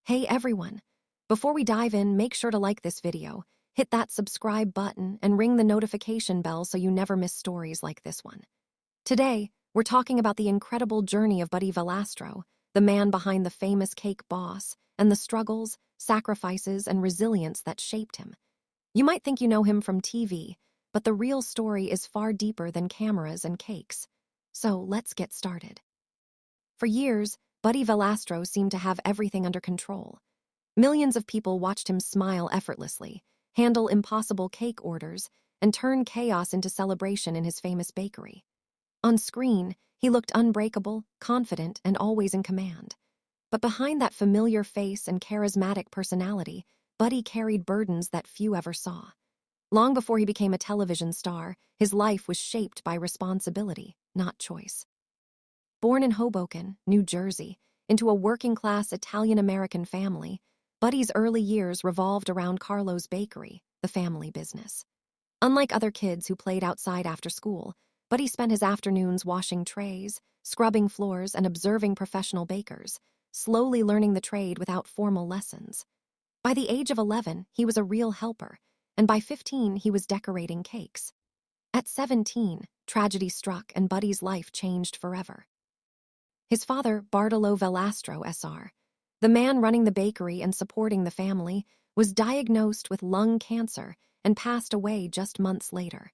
Hey everyone! Before we dive in, make sure to like this video, hit that subscribe button, and ring the notification bell so you never miss stories like this one. Today, we're talking about the incredible journey of Buddy Valastro, the man behind the famous cake boss, and the struggles, sacrifices, and resilience that shaped him. You might think you know him from TV, but the real story is far deeper than cameras and cakes. So let's get started. For years, Buddy Velastro seemed to have everything under control. Millions of people watched him smile effortlessly, handle impossible cake orders, and turn chaos into celebration in his famous bakery. On screen, he looked unbreakable, confident, and always in command. But behind that familiar face and charismatic personality, Buddy carried burdens that few ever saw. Long before he became a television star, his life was shaped by responsibility, not choice. Born in Hoboken, New Jersey, into a working-class Italian-American family, Buddy's early years revolved around Carlo's bakery, the family business. Unlike other kids who played outside after school, Buddy spent his afternoons washing trays, scrubbing floors, and observing professional bakers, slowly learning the trade without formal lessons. By the age of 11, he was a real helper, and by 15, he was decorating cakes. At 17, tragedy struck and Buddy's life changed forever. His father, Bartolo Velastro Sr., the man running the bakery and supporting the family, was diagnosed with lung cancer and passed away just months later.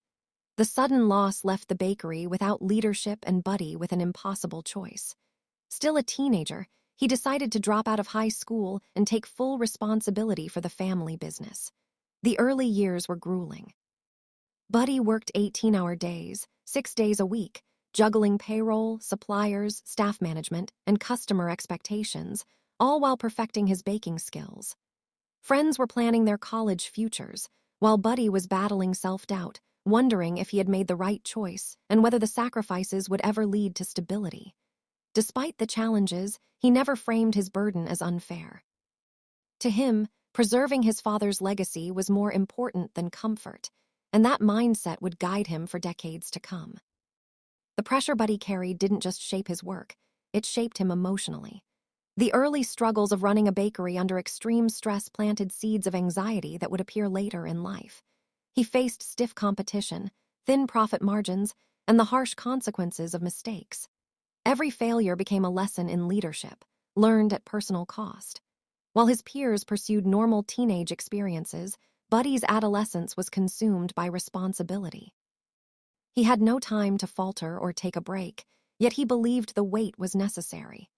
The sudden loss left the bakery without leadership and Buddy with an impossible choice. Still a teenager, he decided to drop out of high school and take full responsibility for the family business. The early years were grueling. Buddy worked 18-hour days, 6 days a week, juggling payroll, suppliers, staff management, and customer expectations, all while perfecting his baking skills. Friends were planning their college futures, while Buddy was battling self-doubt, wondering if he had made the right choice and whether the sacrifices would ever lead to stability. Despite the challenges, he never framed his burden as unfair. To him, preserving his father's legacy was more important than comfort, and that mindset would guide him for decades to come. The pressure Buddy carried didn't just shape his work, it shaped him emotionally. The early struggles of running a bakery under extreme stress planted seeds of anxiety that would appear later in life. He faced stiff competition, thin profit margins, and the harsh consequences of mistakes. Every failure became a lesson in leadership, learned at personal cost. While his peers pursued normal teenage experiences, Buddy's adolescence was consumed by responsibility. He had no time to falter or take a break, yet he believed the wait was necessary.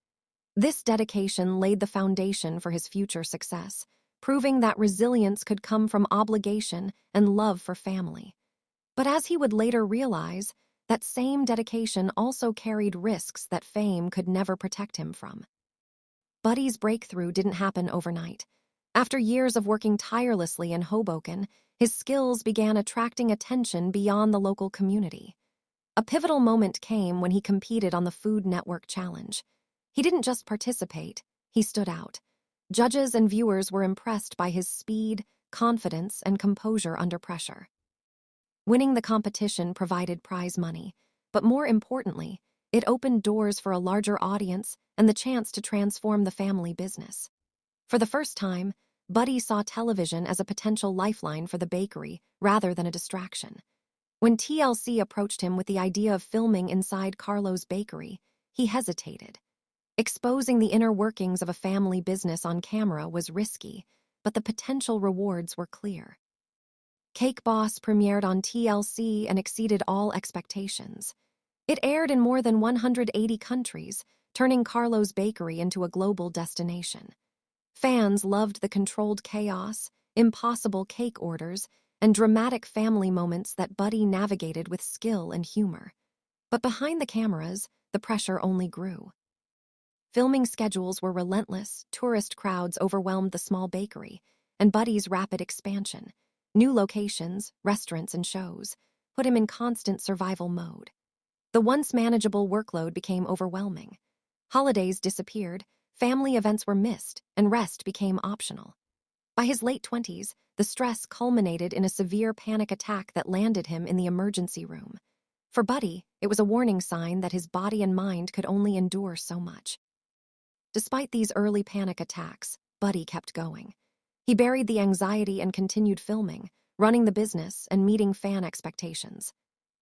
This dedication laid the foundation for his future success, proving that resilience could come from obligation and love for family. But as he would later realize, that same dedication also carried risks that fame could never protect him from. Buddy's breakthrough didn't happen overnight. After years of working tirelessly in Hoboken, his skills began attracting attention beyond the local community. A pivotal moment came when he competed on the Food Network Challenge. He didn't just participate, he stood out. Judges and viewers were impressed by his speed, confidence, and composure under pressure. Winning the competition provided prize money, but more importantly, it opened doors for a larger audience and the chance to transform the family business. For the first time, Buddy saw television as a potential lifeline for the bakery rather than a distraction. When TLC approached him with the idea of filming inside Carlo's bakery, he hesitated. Exposing the inner workings of a family business on camera was risky, but the potential rewards were clear. Cake Boss premiered on TLC and exceeded all expectations. It aired in more than 180 countries, turning Carlo's bakery into a global destination. Fans loved the controlled chaos, impossible cake orders, and dramatic family moments that Buddy navigated with skill and humor. But behind the cameras, the pressure only grew. Filming schedules were relentless, tourist crowds overwhelmed the small bakery, and Buddy's rapid expansion, new locations, restaurants, and shows, put him in constant survival mode. The once manageable workload became overwhelming. Holidays disappeared, family events were missed, and rest became optional. By his late 20s, the stress culminated in a severe panic attack that landed him in the emergency room. For Buddy, it was a warning sign that his body and mind could only endure so much. Despite these early panic attacks, Buddy kept going. He buried the anxiety and continued filming, running the business and meeting fan expectations.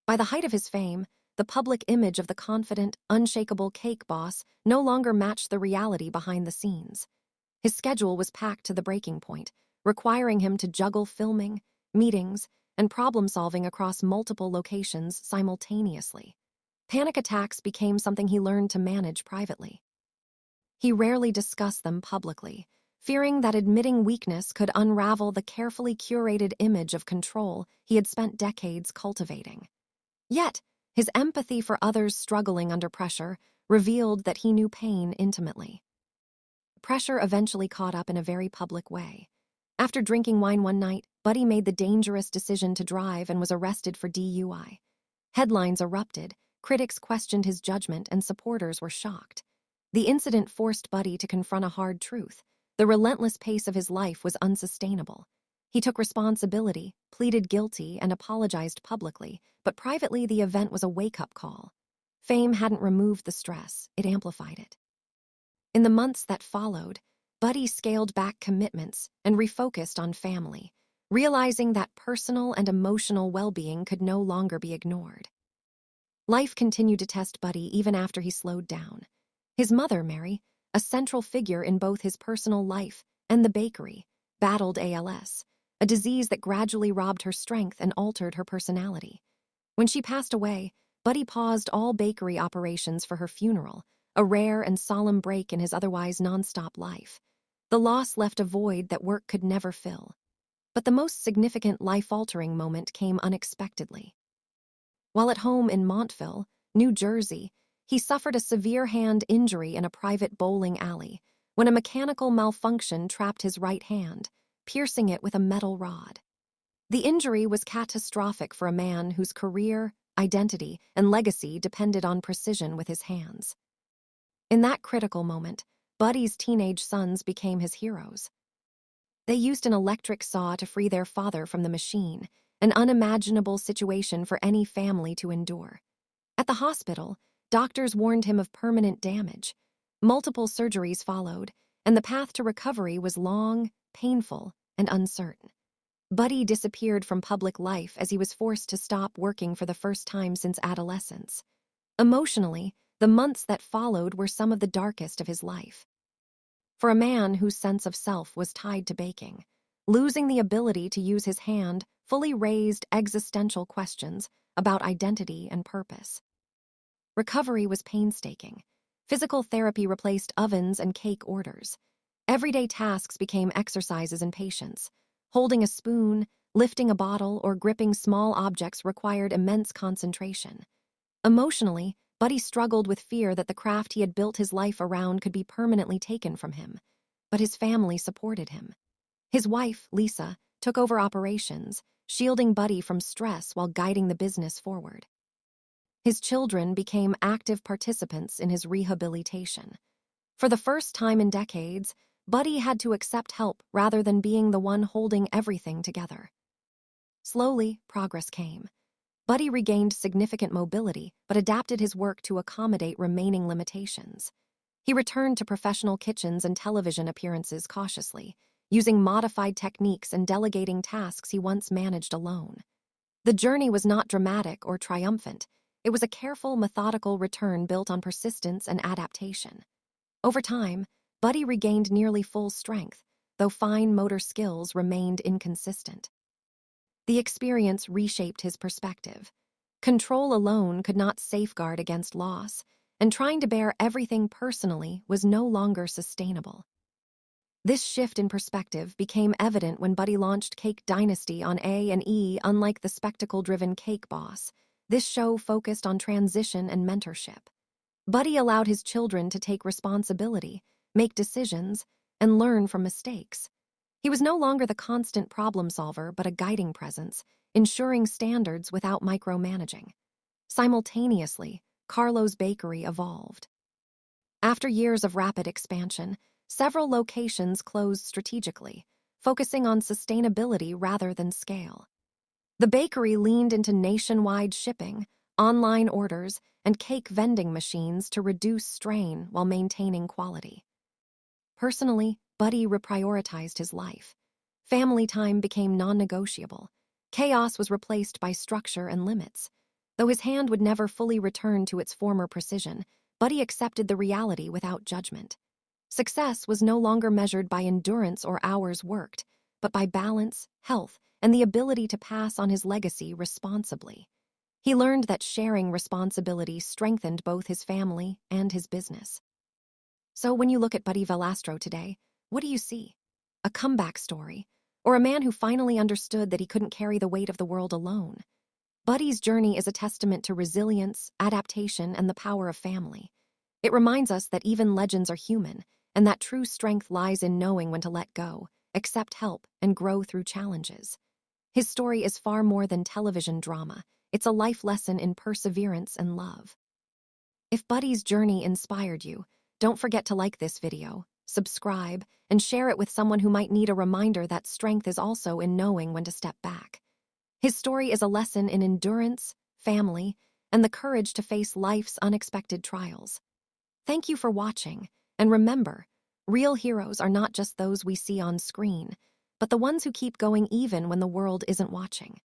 By the height of his fame, the public image of the confident, unshakable cake boss no longer matched the reality behind the scenes. His schedule was packed to the breaking point, requiring him to juggle filming, meetings, and problem-solving across multiple locations simultaneously. Panic attacks became something he learned to manage privately. He rarely discussed them publicly, fearing that admitting weakness could unravel the carefully curated image of control he had spent decades cultivating. Yet, his empathy for others struggling under pressure revealed that he knew pain intimately. Pressure eventually caught up in a very public way. After drinking wine one night, Buddy made the dangerous decision to drive and was arrested for DUI. Headlines erupted, critics questioned his judgment, and supporters were shocked. The incident forced Buddy to confront a hard truth. The relentless pace of his life was unsustainable. He took responsibility, pleaded guilty, and apologized publicly, but privately the event was a wake-up call. Fame hadn't removed the stress, it amplified it. In the months that followed, Buddy scaled back commitments and refocused on family, realizing that personal and emotional well-being could no longer be ignored. Life continued to test Buddy even after he slowed down. His mother, Mary, a central figure in both his personal life and the bakery, battled ALS, a disease that gradually robbed her strength and altered her personality. When she passed away, Buddy paused all bakery operations for her funeral, a rare and solemn break in his otherwise nonstop life. The loss left a void that work could never fill. But the most significant life-altering moment came unexpectedly. While at home in Montville, New Jersey, he suffered a severe hand injury in a private bowling alley when a mechanical malfunction trapped his right hand, piercing it with a metal rod. The injury was catastrophic for a man whose career, identity, and legacy depended on precision with his hands. In that critical moment, Buddy's teenage sons became his heroes. They used an electric saw to free their father from the machine, an unimaginable situation for any family to endure. At the hospital, doctors warned him of permanent damage. Multiple surgeries followed, and the path to recovery was long, painful, and uncertain. Buddy disappeared from public life as he was forced to stop working for the first time since adolescence. Emotionally, the months that followed were some of the darkest of his life. For a man whose sense of self was tied to baking, losing the ability to use his hand fully raised existential questions about identity and purpose. Recovery was painstaking. Physical therapy replaced ovens and cake orders. Everyday tasks became exercises in patience. Holding a spoon, lifting a bottle, or gripping small objects required immense concentration. Emotionally, Buddy struggled with fear that the craft he had built his life around could be permanently taken from him. But his family supported him. His wife, Lisa, took over operations, shielding Buddy from stress while guiding the business forward. His children became active participants in his rehabilitation. For the first time in decades, Buddy had to accept help rather than being the one holding everything together. Slowly, progress came. Buddy regained significant mobility, but adapted his work to accommodate remaining limitations. He returned to professional kitchens and television appearances cautiously, using modified techniques and delegating tasks he once managed alone. The journey was not dramatic or triumphant. It was a careful, methodical return built on persistence and adaptation. Over time, Buddy regained nearly full strength, though fine motor skills remained inconsistent. The experience reshaped his perspective. Control alone could not safeguard against loss, and trying to bear everything personally was no longer sustainable. This shift in perspective became evident when Buddy launched Cake Dynasty on A&E. Unlike the spectacle-driven Cake Boss, this show focused on transition and mentorship. Buddy allowed his children to take responsibility, make decisions, and learn from mistakes. He was no longer the constant problem solver, but a guiding presence, ensuring standards without micromanaging. Simultaneously, Carlo's bakery evolved. After years of rapid expansion, several locations closed strategically, focusing on sustainability rather than scale. The bakery leaned into nationwide shipping, online orders, and cake vending machines to reduce strain while maintaining quality. Personally, Buddy reprioritized his life. Family time became non-negotiable. Chaos was replaced by structure and limits. Though his hand would never fully return to its former precision, Buddy accepted the reality without judgment. Success was no longer measured by endurance or hours worked, but by balance, health, and the ability to pass on his legacy responsibly. He learned that sharing responsibility strengthened both his family and his business. So when you look at Buddy Velastro today, what do you see? A comeback story, or a man who finally understood that he couldn't carry the weight of the world alone? Buddy's journey is a testament to resilience, adaptation, and the power of family. It reminds us that even legends are human, and that true strength lies in knowing when to let go, accept help, and grow through challenges. His story is far more than television drama. It's a life lesson in perseverance and love. If Buddy's journey inspired you, don't forget to like this video, subscribe, and share it with someone who might need a reminder that strength is also in knowing when to step back. His story is a lesson in endurance, family, and the courage to face life's unexpected trials. Thank you for watching, and remember, real heroes are not just those we see on screen, but the ones who keep going even when the world isn't watching.